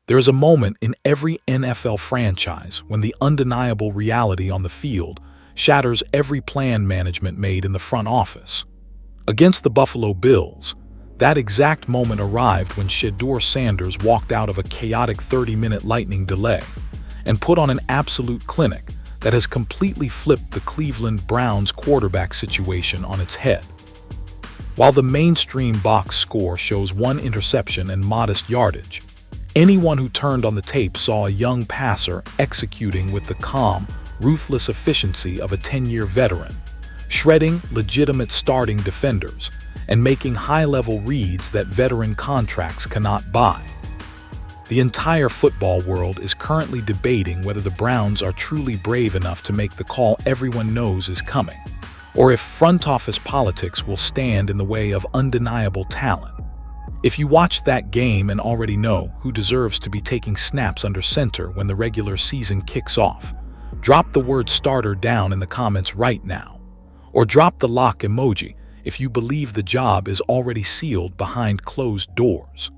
There is a moment in every NFL franchise when the undeniable reality on the field shatters every plan management made in the front office. Against the Buffalo Bills, that exact moment arrived when Shedeur Sanders walked out of a chaotic 30-minute lightning delay and put on an absolute clinic that has completely flipped the Cleveland Browns quarterback situation on its head. While the mainstream box score shows 1 interception and modest yardage, anyone who turned on the tape saw a young passer executing with the calm, ruthless efficiency of a 10-year veteran, shredding legitimate starting defenders and making high-level reads that veteran contracts cannot buy. The entire football world is currently debating whether the Browns are truly brave enough to make the call everyone knows is coming, or if front office politics will stand in the way of undeniable talent. If you watched that game and already know who deserves to be taking snaps under center when the regular season kicks off, drop the word starter down in the comments right now. Or drop the lock emoji if you believe the job is already sealed behind closed doors.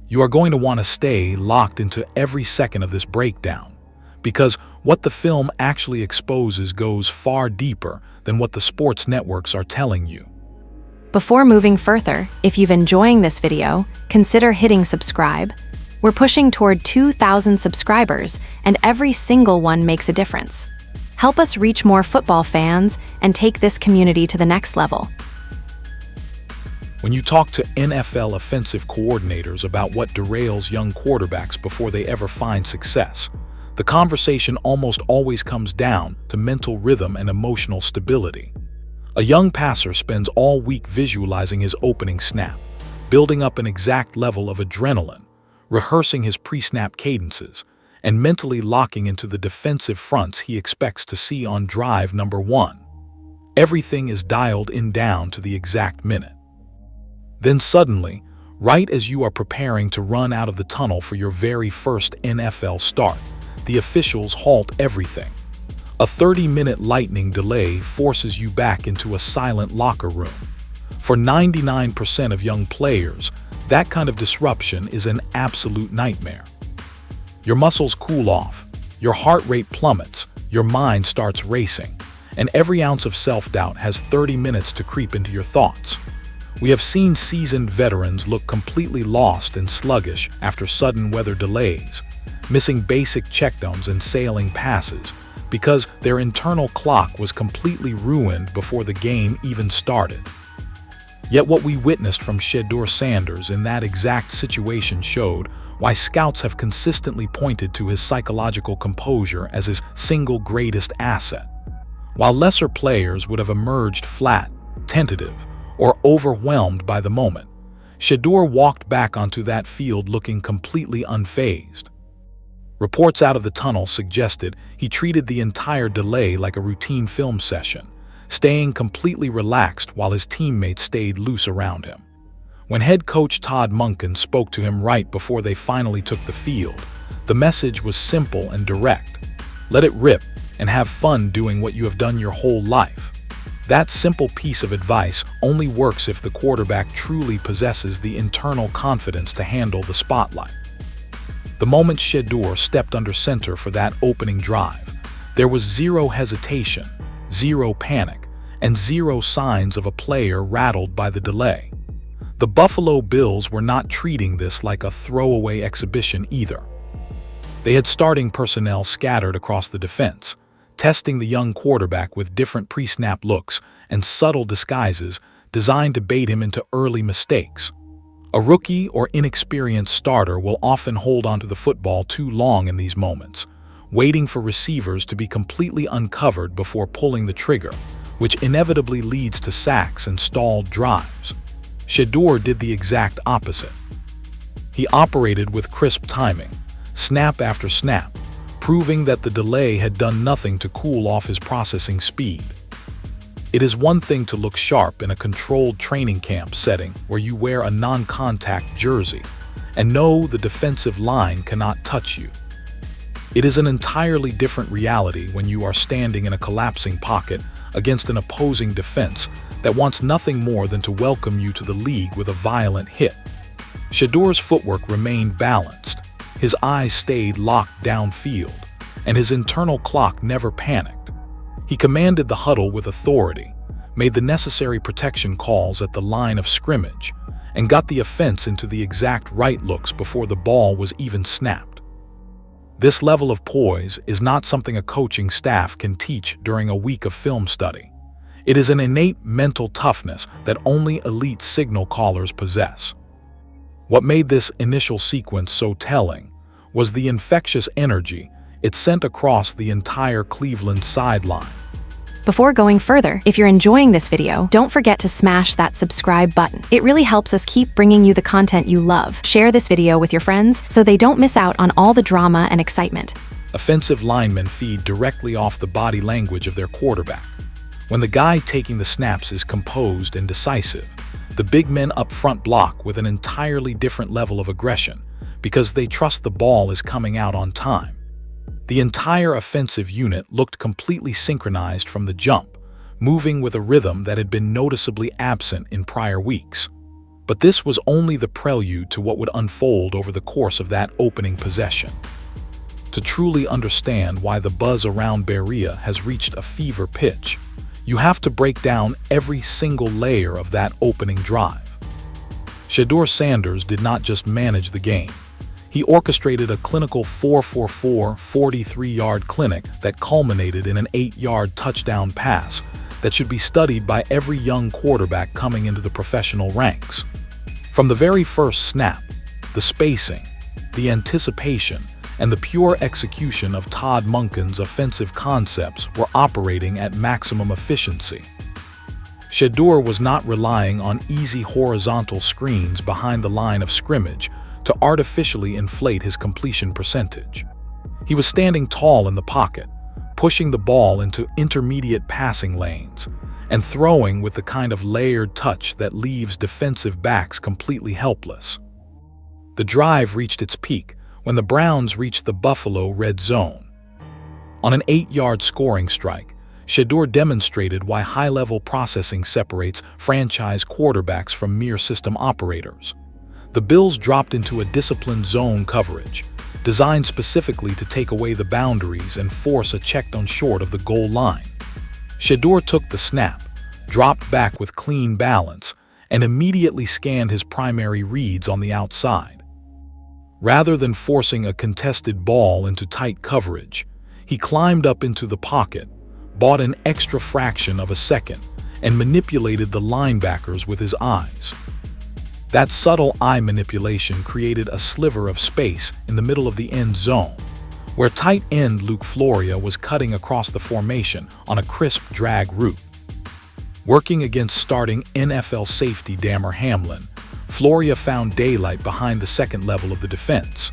You are going to want to stay locked into every second of this breakdown, because what the film actually exposes goes far deeper than what the sports networks are telling you. Before moving further, if you've enjoying this video, consider hitting subscribe. We're pushing toward 2,000 subscribers, and every single one makes a difference. Help us reach more football fans and take this community to the next level. When you talk to NFL offensive coordinators about what derails young quarterbacks before they ever find success, the conversation almost always comes down to mental rhythm and emotional stability. A young passer spends all week visualizing his opening snap, building up an exact level of adrenaline, rehearsing his pre-snap cadences, and mentally locking into the defensive fronts he expects to see on drive number 1. Everything is dialed in down to the exact minute. Then suddenly, right as you are preparing to run out of the tunnel for your very first NFL start, the officials halt everything. A 30-minute lightning delay forces you back into a silent locker room. For 99% of young players, that kind of disruption is an absolute nightmare. Your muscles cool off, your heart rate plummets, your mind starts racing, and every ounce of self-doubt has 30 minutes to creep into your thoughts. We have seen seasoned veterans look completely lost and sluggish after sudden weather delays, missing basic checkdowns and sailing passes, because their internal clock was completely ruined before the game even started. Yet what we witnessed from Shedeur Sanders in that exact situation showed why scouts have consistently pointed to his psychological composure as his single greatest asset. While lesser players would have emerged flat, tentative, or overwhelmed by the moment, Shedeur walked back onto that field looking completely unfazed. Reports out of the tunnel suggested he treated the entire delay like a routine film session, staying completely relaxed while his teammates stayed loose around him. When head coach Todd Monken spoke to him right before they finally took the field, the message was simple and direct. Let it rip and have fun doing what you have done your whole life. That simple piece of advice only works if the quarterback truly possesses the internal confidence to handle the spotlight. The moment Shedeur stepped under center for that opening drive, there was zero hesitation, zero panic, and zero signs of a player rattled by the delay. The Buffalo Bills were not treating this like a throwaway exhibition either. They had starting personnel scattered across the defense, testing the young quarterback with different pre-snap looks and subtle disguises designed to bait him into early mistakes. A rookie or inexperienced starter will often hold onto the football too long in these moments, waiting for receivers to be completely uncovered before pulling the trigger, which inevitably leads to sacks and stalled drives. Shedeur did the exact opposite. He operated with crisp timing, snap after snap, proving that the delay had done nothing to cool off his processing speed. It is one thing to look sharp in a controlled training camp setting where you wear a non-contact jersey and know the defensive line cannot touch you. It is an entirely different reality when you are standing in a collapsing pocket against an opposing defense that wants nothing more than to welcome you to the league with a violent hit. Shedeur's footwork remained balanced, His eyes stayed locked downfield, and his internal clock never panicked. He commanded the huddle with authority, made the necessary protection calls at the line of scrimmage, and got the offense into the exact right looks before the ball was even snapped. This level of poise is not something a coaching staff can teach during a week of film study. It is an innate mental toughness that only elite signal callers possess. What made this initial sequence so telling was the infectious energy it sent across the entire Cleveland sideline. Before going further, if you're enjoying this video, don't forget to smash that subscribe button. It really helps us keep bringing you the content you love. Share this video with your friends so they don't miss out on all the drama and excitement. Offensive linemen feed directly off the body language of their quarterback. When the guy taking the snaps is composed and decisive, the big men up front block with an entirely different level of aggression because they trust the ball is coming out on time. The entire offensive unit looked completely synchronized from the jump, moving with a rhythm that had been noticeably absent in prior weeks. But this was only the prelude to what would unfold over the course of that opening possession. To truly understand why the buzz around Berea has reached a fever pitch, you have to break down every single layer of that opening drive. Shedeur Sanders did not just manage the game. He orchestrated a clinical 4-4-4 43-yard clinic that culminated in an 8-yard touchdown pass that should be studied by every young quarterback coming into the professional ranks. From the very first snap, the spacing, the anticipation, and the pure execution of Todd Monken's offensive concepts were operating at maximum efficiency. Shedeur was not relying on easy horizontal screens behind the line of scrimmage to artificially inflate his completion percentage. He was standing tall in the pocket, pushing the ball into intermediate passing lanes, and throwing with the kind of layered touch that leaves defensive backs completely helpless. The drive reached its peak when the Browns reached the Buffalo red zone. On an 8-yard scoring strike, Shedeur demonstrated why high-level processing separates franchise quarterbacks from mere system operators. The Bills dropped into a disciplined zone coverage, designed specifically to take away the boundaries and force a check down short of the goal line. Shedeur took the snap, dropped back with clean balance, and immediately scanned his primary reads on the outside. Rather than forcing a contested ball into tight coverage, he climbed up into the pocket, bought an extra fraction of a second, and manipulated the linebackers with his eyes. That subtle eye manipulation created a sliver of space in the middle of the end zone, where tight end Luke Floria was cutting across the formation on a crisp drag route. Working against starting NFL safety Damar Hamlin, Floria found daylight behind the second level of the defense.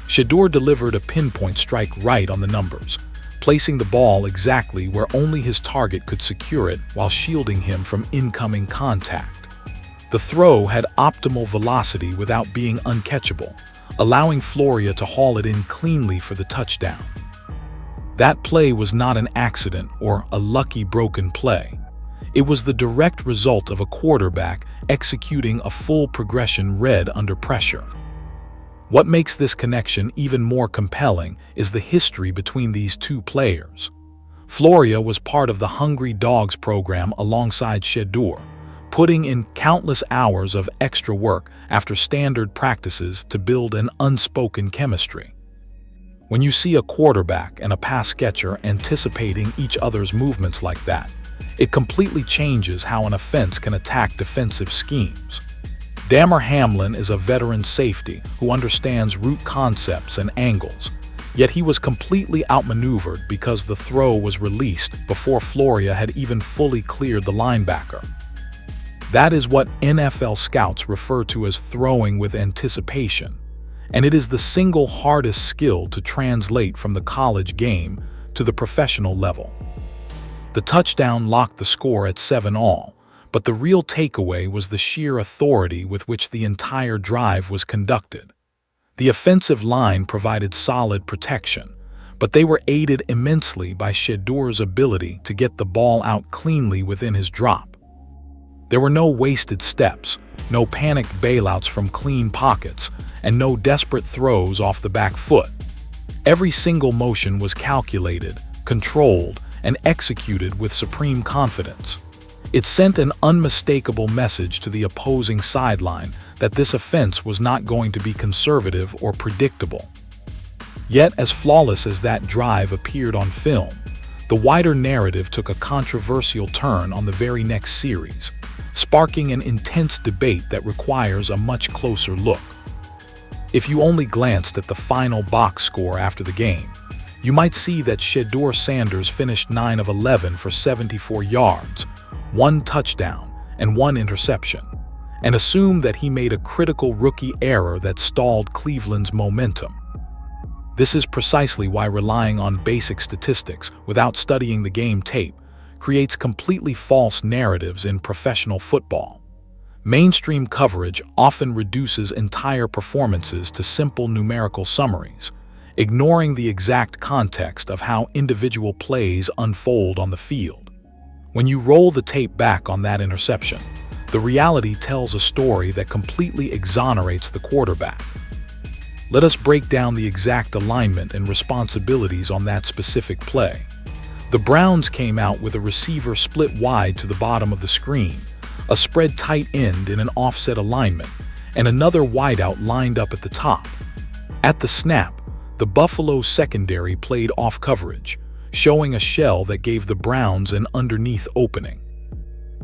Shedeur delivered a pinpoint strike right on the numbers, placing the ball exactly where only his target could secure it while shielding him from incoming contact. The throw had optimal velocity without being uncatchable, allowing Floria to haul it in cleanly for the touchdown. That play was not an accident or a lucky broken play. It was the direct result of a quarterback executing a full progression read under pressure. What makes this connection even more compelling is the history between these two players. Floria was part of the Hungry Dogs program alongside Shedeur, putting in countless hours of extra work after standard practices to build an unspoken chemistry. When you see a quarterback and a pass catcher anticipating each other's movements like that, it completely changes how an offense can attack defensive schemes. Damar Hamlin is a veteran safety who understands route concepts and angles, yet he was completely outmaneuvered because the throw was released before Floria had even fully cleared the linebacker. That is what NFL scouts refer to as throwing with anticipation, and it is the single hardest skill to translate from the college game to the professional level. The touchdown locked the score at 7-all, but the real takeaway was the sheer authority with which the entire drive was conducted. The offensive line provided solid protection, but they were aided immensely by Shedeur's ability to get the ball out cleanly within his drop. There were no wasted steps, no panicked bailouts from clean pockets, and no desperate throws off the back foot. Every single motion was calculated, controlled, and executed with supreme confidence. It sent an unmistakable message to the opposing sideline that this offense was not going to be conservative or predictable. Yet, as flawless as that drive appeared on film, the wider narrative took a controversial turn on the very next series, sparking an intense debate that requires a much closer look. If you only glanced at the final box score after the game, you might see that Shedeur Sanders finished 9 of 11 for 74 yards, 1 touchdown, and 1 interception, and assume that he made a critical rookie error that stalled Cleveland's momentum. This is precisely why relying on basic statistics without studying the game tape creates completely false narratives in professional football. Mainstream coverage often reduces entire performances to simple numerical summaries, ignoring the exact context of how individual plays unfold on the field. When you roll the tape back on that interception, the reality tells a story that completely exonerates the quarterback. Let us break down the exact alignment and responsibilities on that specific play. The Browns came out with a receiver split wide to the bottom of the screen, a spread tight end in an offset alignment, and another wideout lined up at the top. At the snap, the Buffalo secondary played off coverage, showing a shell that gave the Browns an underneath opening.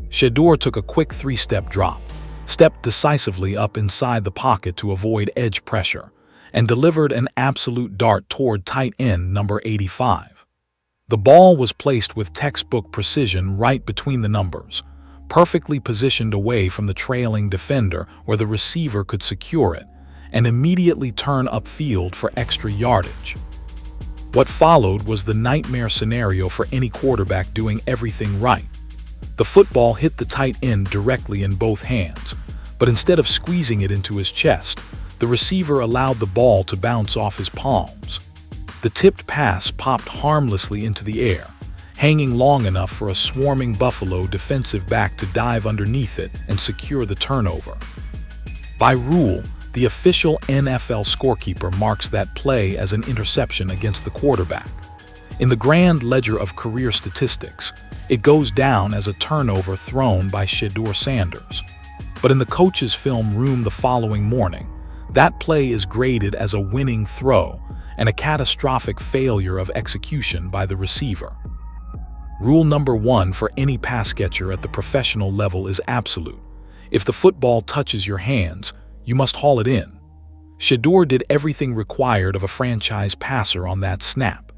Shedeur took a quick 3-step drop, stepped decisively up inside the pocket to avoid edge pressure, and delivered an absolute dart toward tight end number 85. The ball was placed with textbook precision right between the numbers, perfectly positioned away from the trailing defender where the receiver could secure it and immediately turn upfield for extra yardage. What followed was the nightmare scenario for any quarterback doing everything right. The football hit the tight end directly in both hands, but instead of squeezing it into his chest, the receiver allowed the ball to bounce off his palms. The tipped pass popped harmlessly into the air, hanging long enough for a swarming Buffalo defensive back to dive underneath it and secure the turnover. By rule, the official NFL scorekeeper marks that play as an interception against the quarterback. In the grand ledger of career statistics, it goes down as a turnover thrown by Shedeur Sanders. But in the coach's film room the following morning, that play is graded as a winning throw and a catastrophic failure of execution by the receiver. Rule number 1 for any pass catcher at the professional level is absolute. If the football touches your hands, you must haul it in. Shedeur did everything required of a franchise passer on that snap.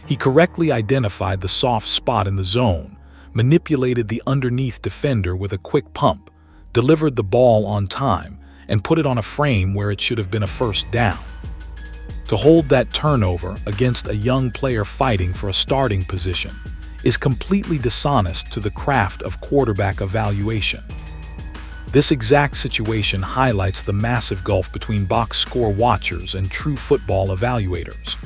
He correctly identified the soft spot in the zone, manipulated the underneath defender with a quick pump, delivered the ball on time, and put it on a frame where it should have been a first down. To hold that turnover against a young player fighting for a starting position is completely dishonest to the craft of quarterback evaluation. This exact situation highlights the massive gulf between box score watchers and true football evaluators.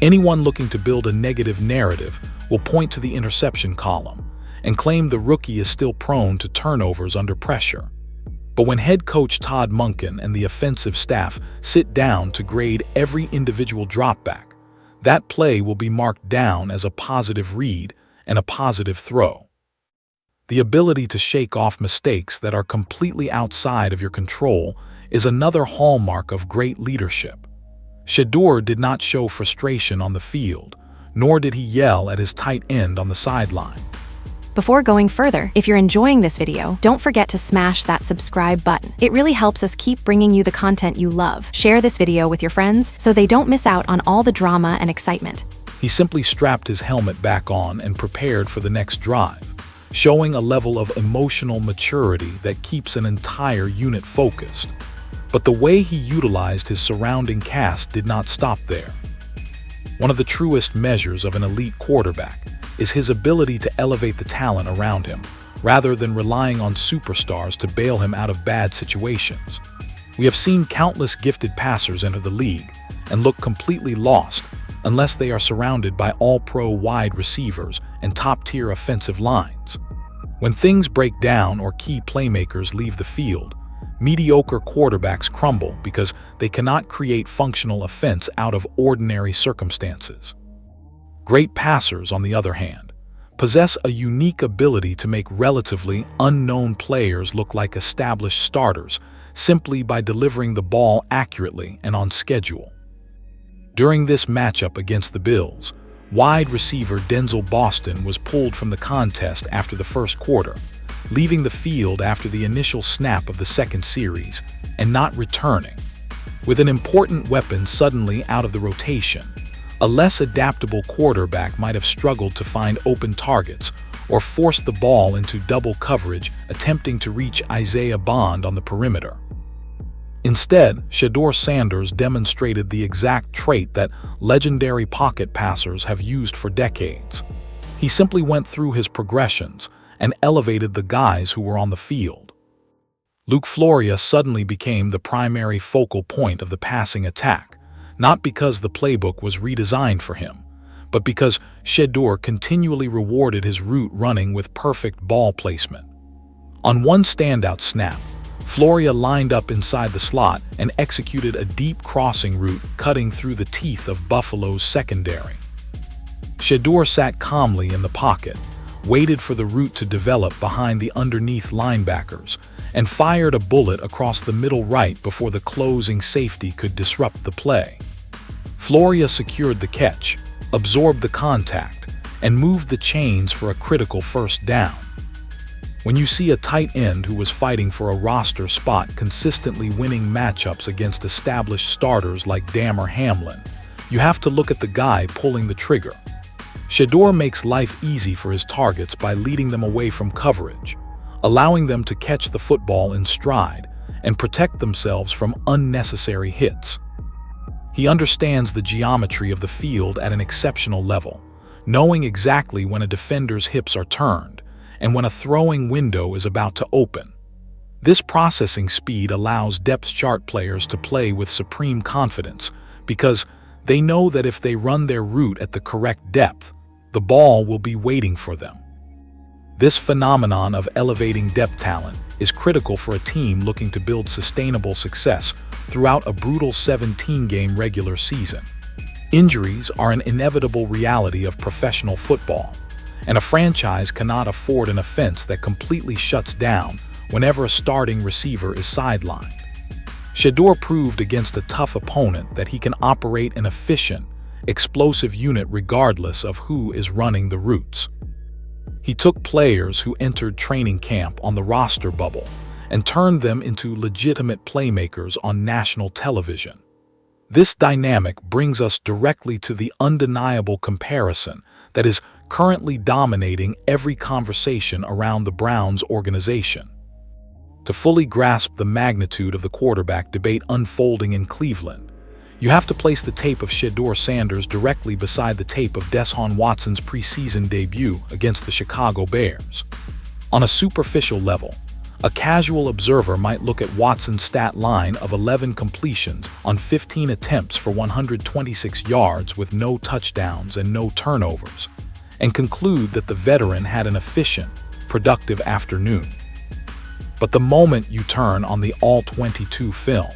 Anyone looking to build a negative narrative will point to the interception column and claim the rookie is still prone to turnovers under pressure. But when head coach Todd Monken and the offensive staff sit down to grade every individual dropback, that play will be marked down as a positive read and a positive throw. The ability to shake off mistakes that are completely outside of your control is another hallmark of great leadership. Shedeur did not show frustration on the field, nor did he yell at his tight end on the sideline. Before going further, if you're enjoying this video, don't forget to smash that subscribe button. It really helps us keep bringing you the content you love. Share this video with your friends so they don't miss out on all the drama and excitement. He simply strapped his helmet back on and prepared for the next drive, showing a level of emotional maturity that keeps an entire unit focused. But the way he utilized his surrounding cast did not stop there. One of the truest measures of an elite quarterback is his ability to elevate the talent around him, rather than relying on superstars to bail him out of bad situations. We have seen countless gifted passers enter the league and look completely lost unless they are surrounded by all-pro wide receivers and top-tier offensive lines. When things break down or key playmakers leave the field, mediocre quarterbacks crumble because they cannot create functional offense out of ordinary circumstances. Great passers, on the other hand, possess a unique ability to make relatively unknown players look like established starters simply by delivering the ball accurately and on schedule. During this matchup against the Bills, wide receiver Denzel Boston was pulled from the contest after the first quarter, leaving the field after the initial snap of the second series and not returning. With an important weapon suddenly out of the rotation, a less adaptable quarterback might have struggled to find open targets or forced the ball into double coverage attempting to reach Isaiah Bond on the perimeter. Instead, Shedeur Sanders demonstrated the exact trait that legendary pocket passers have used for decades. He simply went through his progressions and elevated the guys who were on the field. Luke Floria suddenly became the primary focal point of the passing attack, not because the playbook was redesigned for him, but because Shedeur continually rewarded his route running with perfect ball placement. On one standout snap, Floria lined up inside the slot and executed a deep crossing route cutting through the teeth of Buffalo's secondary. Shedeur sat calmly in the pocket, waited for the route to develop behind the underneath linebackers, and fired a bullet across the middle right before the closing safety could disrupt the play. Floria secured the catch, absorbed the contact, and moved the chains for a critical first down. When you see a tight end who was fighting for a roster spot consistently winning matchups against established starters like Damar Hamlin, you have to look at the guy pulling the trigger. Shedeur makes life easy for his targets by leading them away from coverage, allowing them to catch the football in stride and protect themselves from unnecessary hits. He understands the geometry of the field at an exceptional level, knowing exactly when a defender's hips are turned and when a throwing window is about to open. This processing speed allows depth chart players to play with supreme confidence because they know that if they run their route at the correct depth, the ball will be waiting for them. This phenomenon of elevating depth talent is critical for a team looking to build sustainable success throughout a brutal 17-game regular season. Injuries are an inevitable reality of professional football, and a franchise cannot afford an offense that completely shuts down whenever a starting receiver is sidelined. Shedeur proved against a tough opponent that he can operate an efficient, explosive unit regardless of who is running the routes. He took players who entered training camp on the roster bubble and turned them into legitimate playmakers on national television. This dynamic brings us directly to the undeniable comparison that is currently dominating every conversation around the Browns organization. To fully grasp the magnitude of the quarterback debate unfolding in Cleveland, you have to place the tape of Shedeur Sanders directly beside the tape of Deshaun Watson's preseason debut against the Chicago Bears. On a superficial level, a casual observer might look at Watson's stat line of 11 completions on 15 attempts for 126 yards with no touchdowns and no turnovers, and conclude that the veteran had an efficient, productive afternoon. But the moment you turn on the All-22 film,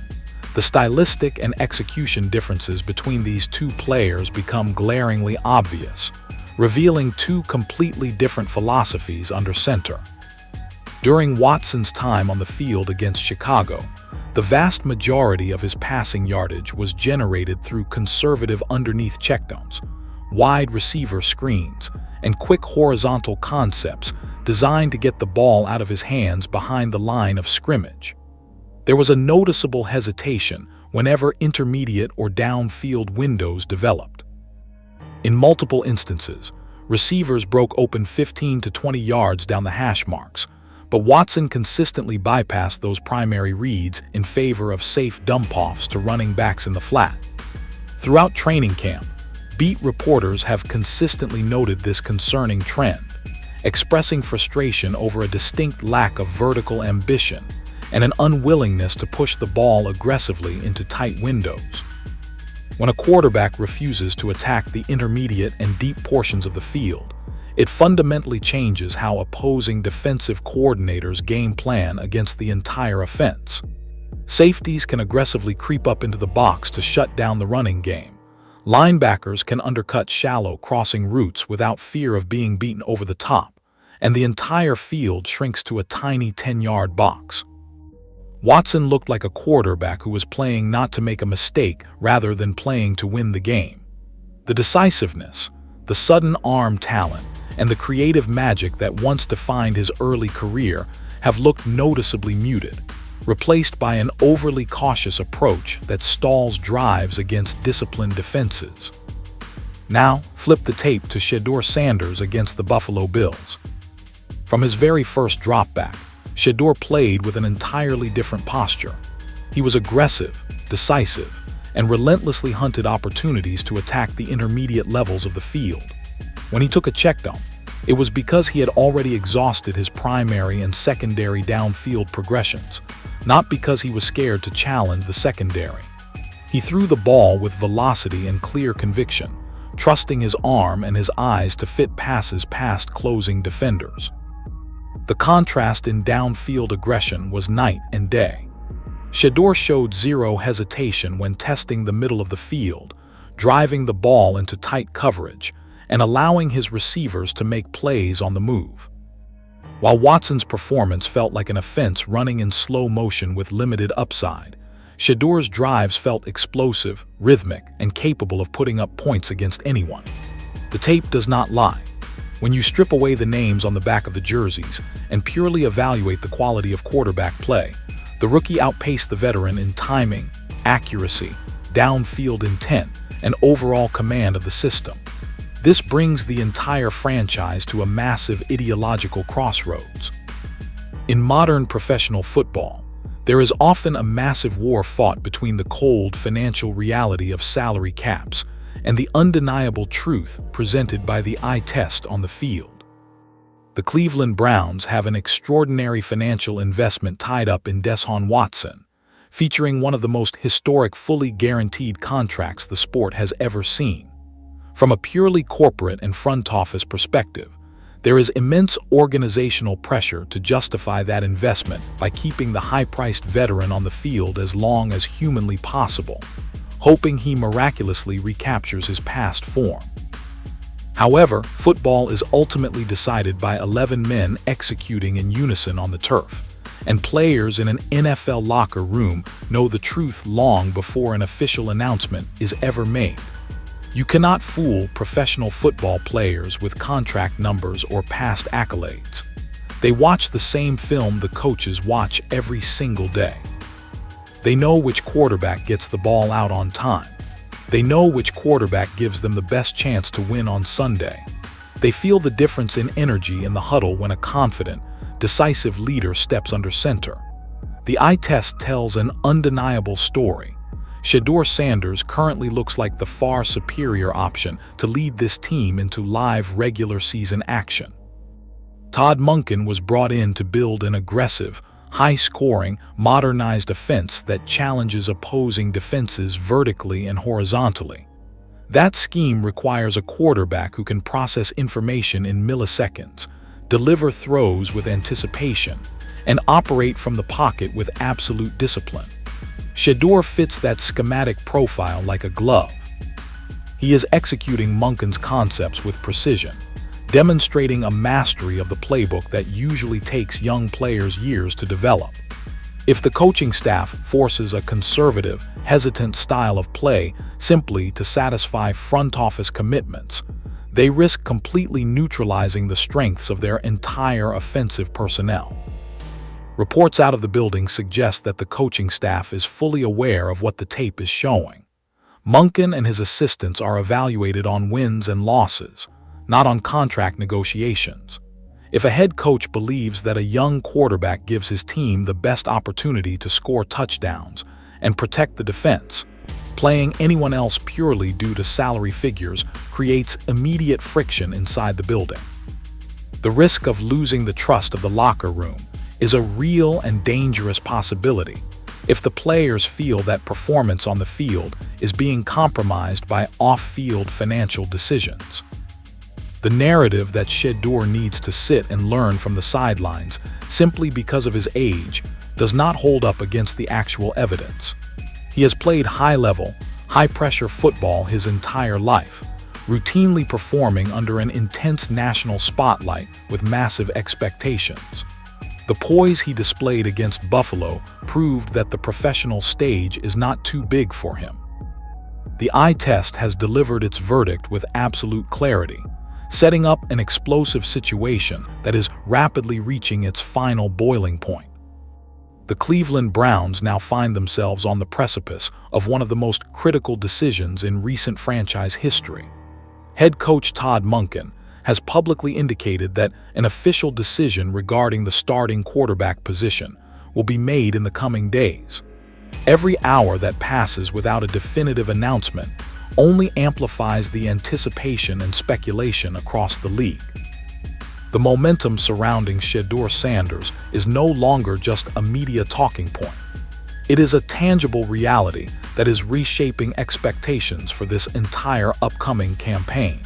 the stylistic and execution differences between these two players become glaringly obvious, revealing two completely different philosophies under center. During Watson's time on the field against Chicago, the vast majority of his passing yardage was generated through conservative underneath checkdowns, wide receiver screens, and quick horizontal concepts designed to get the ball out of his hands behind the line of scrimmage. There was a noticeable hesitation whenever intermediate or downfield windows developed. In multiple instances, receivers broke open 15 to 20 yards down the hash marks, but Watson consistently bypassed those primary reads in favor of safe dump-offs to running backs in the flat. Throughout training camp, beat reporters have consistently noted this concerning trend, expressing frustration over a distinct lack of vertical ambition and an unwillingness to push the ball aggressively into tight windows. When a quarterback refuses to attack the intermediate and deep portions of the field, It fundamentally changes how opposing defensive coordinators game plan against the entire offense. Safeties can aggressively creep up into the box to shut down the running game. Linebackers can undercut shallow crossing routes without fear of being beaten over the top, and the entire field shrinks to a tiny 10-yard box. Watson looked like a quarterback who was playing not to make a mistake rather than playing to win the game. The decisiveness, the sudden arm talent, and the creative magic that once defined his early career have looked noticeably muted, replaced by an overly cautious approach that stalls drives against disciplined defenses. Now, flip the tape to Shedeur Sanders against the Buffalo Bills. From his very first dropback, Shedeur played with an entirely different posture. He was aggressive, decisive, and relentlessly hunted opportunities to attack the intermediate levels of the field. When he took a check down, it was because he had already exhausted his primary and secondary downfield progressions, not because he was scared to challenge the secondary. He threw the ball with velocity and clear conviction, trusting his arm and his eyes to fit passes past closing defenders. The contrast in downfield aggression was night and day. Shedeur showed zero hesitation when testing the middle of the field, driving the ball into tight coverage, and allowing his receivers to make plays on the move. While Watson's performance felt like an offense running in slow motion with limited upside, Shedeur's drives felt explosive, rhythmic, and capable of putting up points against anyone. The tape does not lie. When you strip away the names on the back of the jerseys and purely evaluate the quality of quarterback play, the rookie outpaced the veteran in timing, accuracy, downfield intent, and overall command of the system. This brings the entire franchise to a massive ideological crossroads. In modern professional football, there is often a massive war fought between the cold financial reality of salary caps and the undeniable truth presented by the eye test on the field. The Cleveland Browns have an extraordinary financial investment tied up in Deshaun Watson, featuring one of the most historic fully guaranteed contracts the sport has ever seen. From a purely corporate and front office perspective, there is immense organizational pressure to justify that investment by keeping the high-priced veteran on the field as long as humanly possible, hoping he miraculously recaptures his past form. However, football is ultimately decided by 11 men executing in unison on the turf, and players in an NFL locker room know the truth long before an official announcement is ever made. You cannot fool professional football players with contract numbers or past accolades. They watch the same film the coaches watch every single day. They know which quarterback gets the ball out on time. They know which quarterback gives them the best chance to win on Sunday. They feel the difference in energy in the huddle when a confident, decisive leader steps under center. The eye test tells an undeniable story. Shedeur Sanders currently looks like the far superior option to lead this team into live regular season action. Todd Monken was brought in to build an aggressive, high-scoring, modernized offense that challenges opposing defenses vertically and horizontally. That scheme requires a quarterback who can process information in milliseconds, deliver throws with anticipation, and operate from the pocket with absolute discipline. Shedeur fits that schematic profile like a glove. He is executing Monken's concepts with precision, demonstrating a mastery of the playbook that usually takes young players years to develop. If the coaching staff forces a conservative, hesitant style of play simply to satisfy front office commitments, they risk completely neutralizing the strengths of their entire offensive personnel. Reports out of the building suggest that the coaching staff is fully aware of what the tape is showing. Monken and his assistants are evaluated on wins and losses, not on contract negotiations. If a head coach believes that a young quarterback gives his team the best opportunity to score touchdowns and protect the defense, playing anyone else purely due to salary figures creates immediate friction inside the building. The risk of losing the trust of the locker room is a real and dangerous possibility if the players feel that performance on the field is being compromised by off-field financial decisions. The narrative that Shedeur needs to sit and learn from the sidelines simply because of his age does not hold up against the actual evidence. He has played high-level, high-pressure football his entire life, routinely performing under an intense national spotlight with massive expectations. The poise he displayed against Buffalo proved that the professional stage is not too big for him. The eye test has delivered its verdict with absolute clarity, setting up an explosive situation that is rapidly reaching its final boiling point. The Cleveland Browns now find themselves on the precipice of one of the most critical decisions in recent franchise history. Head coach Todd Monken has publicly indicated that an official decision regarding the starting quarterback position will be made in the coming days. Every hour that passes without a definitive announcement only amplifies the anticipation and speculation across the league. The momentum surrounding Shedeur Sanders is no longer just a media talking point. It is a tangible reality that is reshaping expectations for this entire upcoming campaign.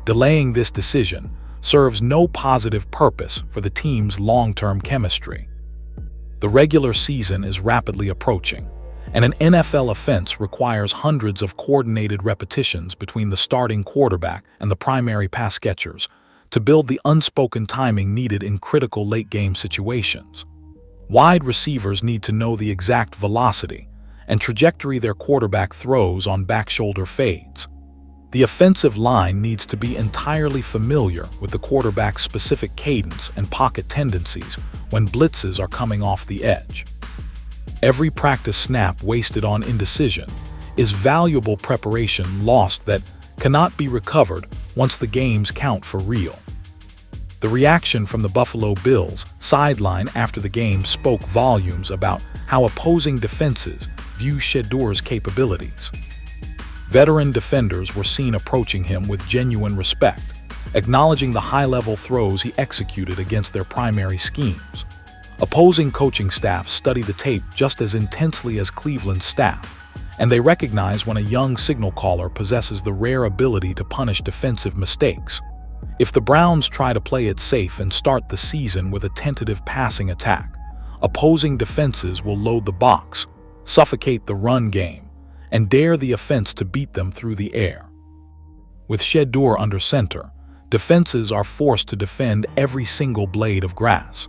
Delaying this decision serves no positive purpose for the team's long-term chemistry. The regular season is rapidly approaching, and an NFL offense requires hundreds of coordinated repetitions between the starting quarterback and the primary pass catchers to build the unspoken timing needed in critical late-game situations. Wide receivers need to know the exact velocity and trajectory their quarterback throws on back-shoulder fades. The offensive line needs to be entirely familiar with the quarterback's specific cadence and pocket tendencies when blitzes are coming off the edge. Every practice snap wasted on indecision is valuable preparation lost that cannot be recovered once the games count for real. The reaction from the Buffalo Bills sideline after the game spoke volumes about how opposing defenses view Shedeur's capabilities. Veteran defenders were seen approaching him with genuine respect, acknowledging the high-level throws he executed against their primary schemes. Opposing coaching staffs study the tape just as intensely as Cleveland's staff, and they recognize when a young signal caller possesses the rare ability to punish defensive mistakes. If the Browns try to play it safe and start the season with a tentative passing attack, opposing defenses will load the box, suffocate the run game, and dare the offense to beat them through the air. With Shedeur under center, defenses are forced to defend every single blade of grass.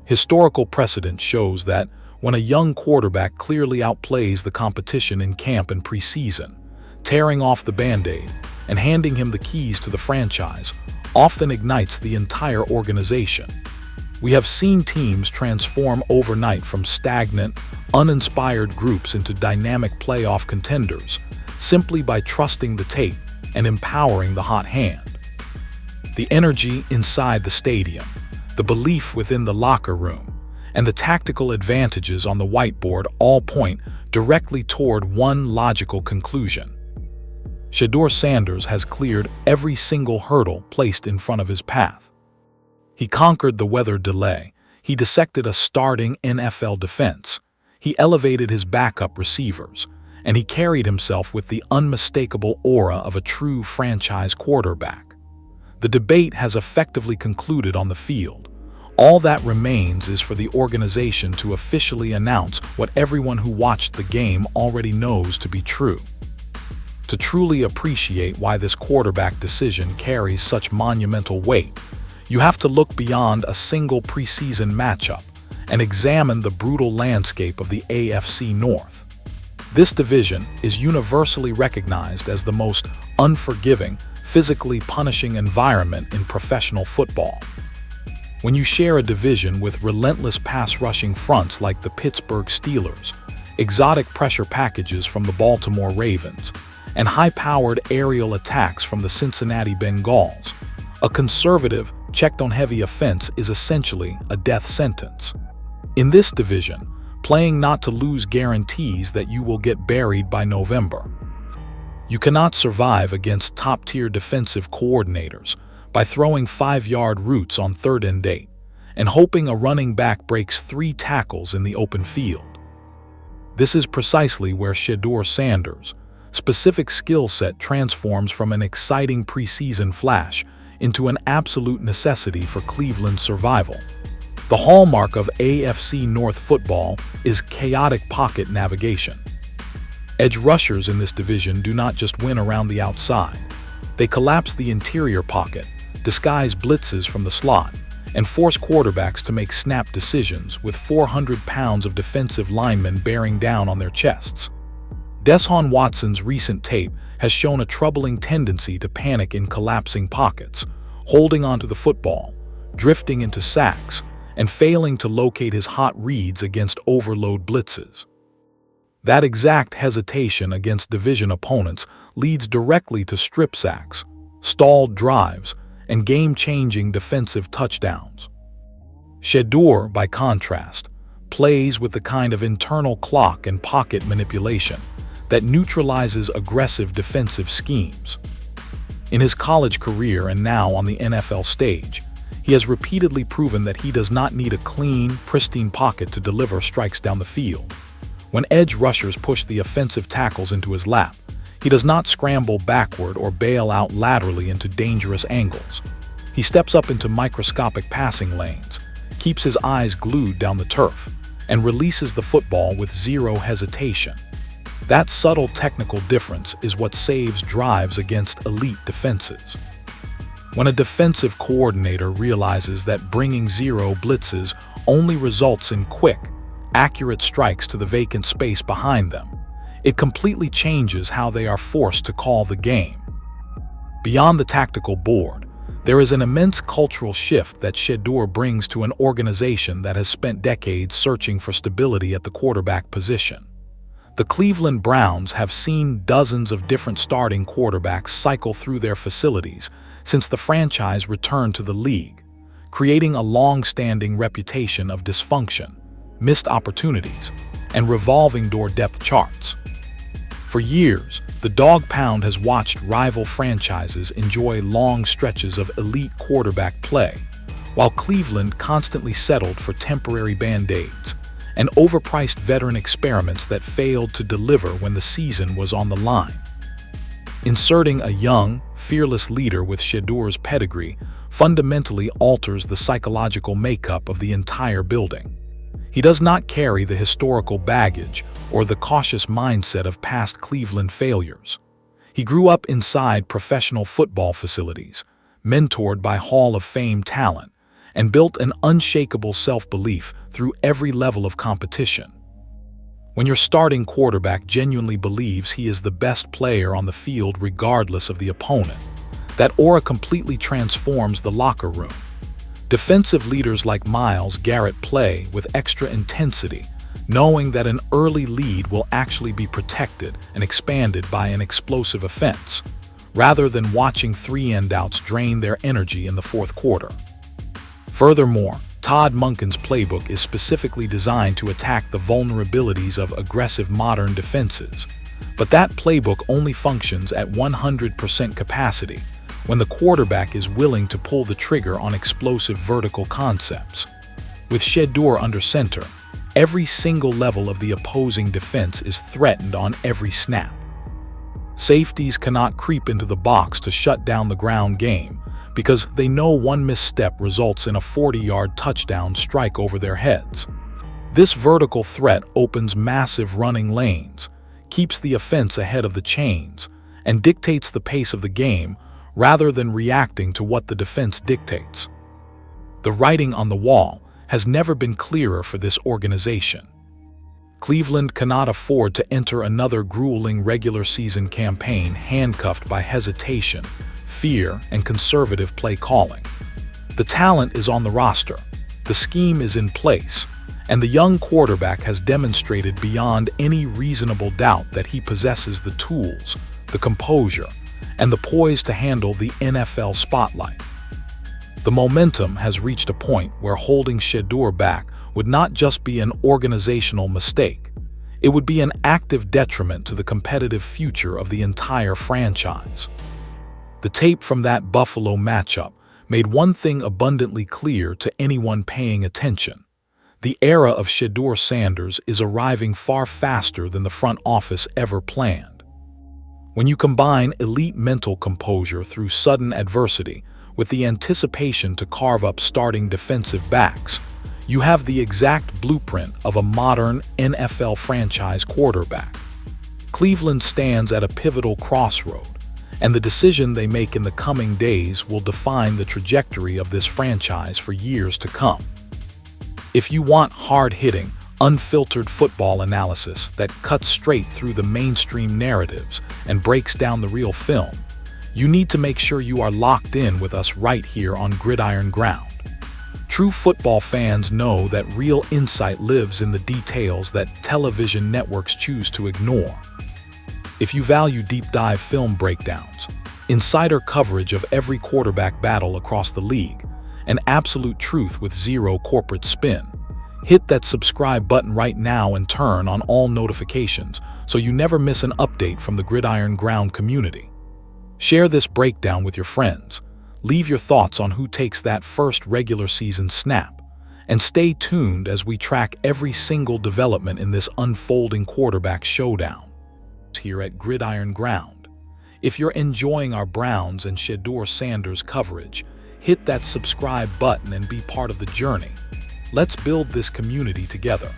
Historical precedent shows that when a young quarterback clearly outplays the competition in camp and preseason, tearing off the Band-Aid and handing him the keys to the franchise often ignites the entire organization. We have seen teams transform overnight from stagnant, uninspired groups into dynamic playoff contenders simply by trusting the tape and empowering the hot hand. The energy inside the stadium, the belief within the locker room, and the tactical advantages on the whiteboard all point directly toward one logical conclusion. Shedeur Sanders has cleared every single hurdle placed in front of his path. He conquered the weather delay, he dissected a starting NFL defense, he elevated his backup receivers, and he carried himself with the unmistakable aura of a true franchise quarterback. The debate has effectively concluded on the field. All that remains is for the organization to officially announce what everyone who watched the game already knows to be true. To truly appreciate why this quarterback decision carries such monumental weight, you have to look beyond a single preseason matchup and examine the brutal landscape of the AFC North. This division is universally recognized as the most unforgiving, physically punishing environment in professional football. When you share a division with relentless pass-rushing fronts like the Pittsburgh Steelers, exotic pressure packages from the Baltimore Ravens, and high-powered aerial attacks from the Cincinnati Bengals, a conservative, checked-on-heavy offense is essentially a death sentence. In this division, playing not to lose guarantees that you will get buried by November. You cannot survive against top-tier defensive coordinators by throwing 5-yard routes on 3rd and 8 and hoping a running back breaks 3 tackles in the open field. This is precisely where Shedeur Sanders, specific skill set transforms from an exciting preseason flash into an absolute necessity for Cleveland's survival. The hallmark of AFC North football is chaotic pocket navigation. Edge rushers in this division do not just win around the outside. They collapse the interior pocket, disguise blitzes from the slot, and force quarterbacks to make snap decisions with 400 pounds of defensive linemen bearing down on their chests. Deshaun Watson's recent tape has shown a troubling tendency to panic in collapsing pockets, holding onto the football, drifting into sacks, and failing to locate his hot reads against overload blitzes. That exact hesitation against division opponents leads directly to strip sacks, stalled drives, and game-changing defensive touchdowns. Shedeur, by contrast, plays with the kind of internal clock and pocket manipulation that neutralizes aggressive defensive schemes. In his college career and now on the NFL stage, he has repeatedly proven that he does not need a clean, pristine pocket to deliver strikes down the field. When edge rushers push the offensive tackles into his lap, he does not scramble backward or bail out laterally into dangerous angles. He steps up into microscopic passing lanes, keeps his eyes glued down the turf, and releases the football with zero hesitation. That subtle technical difference is what saves drives against elite defenses. When a defensive coordinator realizes that bringing zero blitzes only results in quick, accurate strikes to the vacant space behind them, it completely changes how they are forced to call the game. Beyond the tactical board, there is an immense cultural shift that Shedeur brings to an organization that has spent decades searching for stability at the quarterback position. The Cleveland Browns have seen dozens of different starting quarterbacks cycle through their facilities since the franchise returned to the league, creating a long-standing reputation of dysfunction, missed opportunities, and revolving door depth charts. For years, the Dog Pound has watched rival franchises enjoy long stretches of elite quarterback play, while Cleveland constantly settled for temporary band-aids and overpriced veteran experiments that failed to deliver when the season was on the line. Inserting a young, fearless leader with Shedeur's pedigree fundamentally alters the psychological makeup of the entire building. He does not carry the historical baggage or the cautious mindset of past Cleveland failures. He grew up inside professional football facilities, mentored by Hall of Fame talent, and built an unshakable self-belief through every level of competition. When your starting quarterback genuinely believes he is the best player on the field regardless of the opponent, that aura completely transforms the locker room. Defensive leaders like Myles Garrett play with extra intensity, knowing that an early lead will actually be protected and expanded by an explosive offense, rather than watching three end-outs drain their energy in the fourth quarter. Furthermore, Todd Monken's playbook is specifically designed to attack the vulnerabilities of aggressive modern defenses, but that playbook only functions at 100% capacity when the quarterback is willing to pull the trigger on explosive vertical concepts. With Shedeur under center, every single level of the opposing defense is threatened on every snap. Safeties cannot creep into the box to shut down the ground game because they know one misstep results in a 40-yard touchdown strike over their heads. This vertical threat opens massive running lanes, keeps the offense ahead of the chains, and dictates the pace of the game rather than reacting to what the defense dictates. The writing on the wall has never been clearer for this organization. Cleveland cannot afford to enter another grueling regular season campaign handcuffed by hesitation, fear, and conservative play calling. The talent is on the roster, the scheme is in place, and the young quarterback has demonstrated beyond any reasonable doubt that he possesses the tools, the composure, and the poise to handle the NFL spotlight. The momentum has reached a point where holding Shedeur back would not just be an organizational mistake, it would be an active detriment to the competitive future of the entire franchise. The tape from that Buffalo matchup made one thing abundantly clear to anyone paying attention. The era of Shedeur Sanders is arriving far faster than the front office ever planned. When you combine elite mental composure through sudden adversity with the anticipation to carve up starting defensive backs, you have the exact blueprint of a modern NFL franchise quarterback. Cleveland stands at a pivotal crossroad, and the decision they make in the coming days will define the trajectory of this franchise for years to come. If you want hard-hitting, unfiltered football analysis that cuts straight through the mainstream narratives and breaks down the real film, you need to make sure you are locked in with us right here on Gridiron Ground. True football fans know that real insight lives in the details that television networks choose to ignore. If you value deep-dive film breakdowns, insider coverage of every quarterback battle across the league, and absolute truth with zero corporate spin, hit that subscribe button right now and turn on all notifications so you never miss an update from the Gridiron Ground community. Share this breakdown with your friends. Leave your thoughts on who takes that first regular season snap, and stay tuned as we track every single development in this unfolding quarterback showdown. Here at Gridiron Ground. If you're enjoying our Browns and Shedeur Sanders coverage, hit that subscribe button and be part of the journey. Let's build this community together.